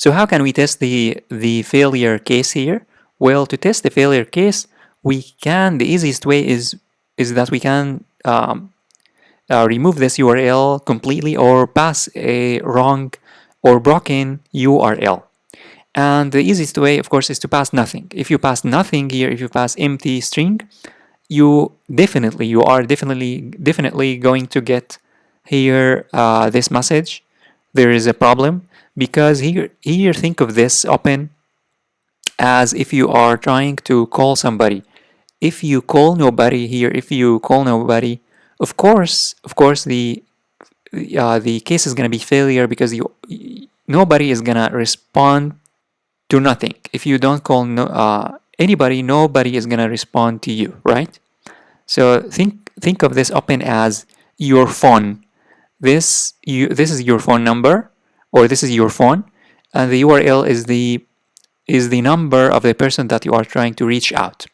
So how can we test the failure case here? Well, to test the failure case, the easiest way is that we can remove this URL completely or pass a wrong or broken URL. And the easiest way, of course, is to pass nothing. If you pass nothing here, if you pass empty string, you are definitely going to get here this message. There is a problem, because here think of this open as if you are trying to call somebody. If you call nobody here, of course the case is going to be failure, because nobody is going to respond to nothing. If you don't call anybody, nobody is going to respond to you, right? So think of this open as your phone. This is your phone number, or this is your phone, and the URL is the number of the person that you are trying to reach out.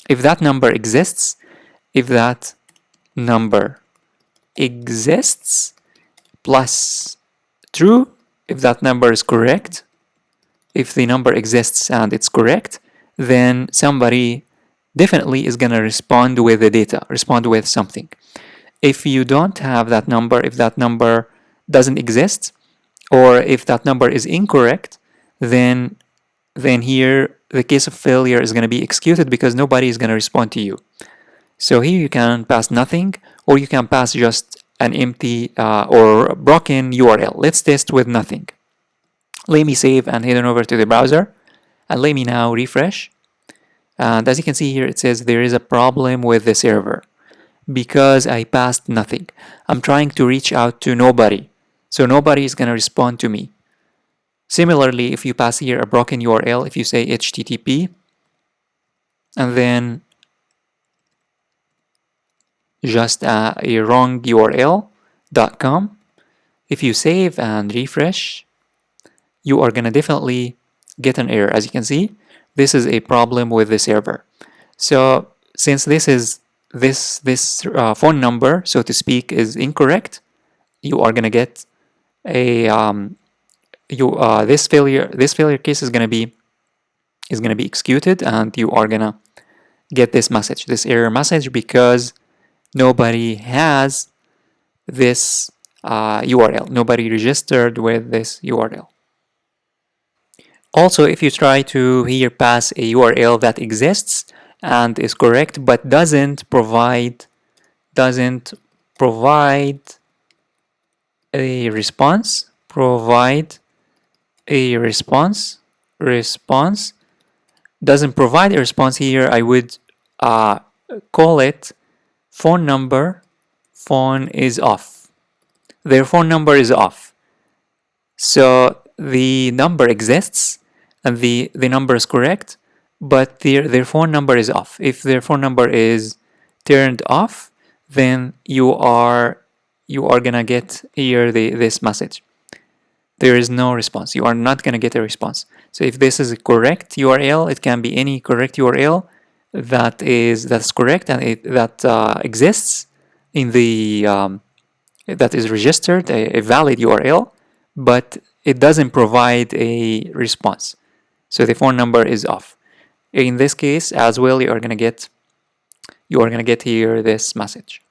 If that number exists, plus true, if that number is correct, if the number exists and it's correct, then somebody definitely is going to respond with the data, respond with something. If you don't have that number, if that number doesn't exist, or if that number is incorrect, then here the case of failure is going to be executed, because nobody is going to respond to you. So here you can pass nothing, or you can pass just an empty or broken URL. Let's test with nothing. Let me save and head on over to the browser, and let me now refresh. And as you can see here, it says there is a problem with the server because I passed nothing. I'm trying to reach out to nobody, so nobody is going to respond to me. Similarly, if you pass here a broken URL, if you say HTTP and then just a wrong URL.com, if you save and refresh, you are going to definitely get an error. As you can see, this is a problem with the server. So since this phone number, so to speak, is incorrect, you are going to get a this failure case is going to be executed, and you are going to get this error message, because nobody has this URL. Nobody registered with this URL. Also, if you try to here pass a URL that exists and is correct but doesn't provide a response, doesn't provide a response here, I would call it phone number, phone is off. Their phone number is off. So the number exists and the number is correct, but their phone number is off. If their phone number is turned off, then you are gonna get here this message. There is no response. You are not gonna get a response. So if this is a correct URL, it can be any correct URL that's correct and that exists in the that is registered, a valid URL, but it doesn't provide a response. So the phone number is off. In this case as well, you are gonna get here this message.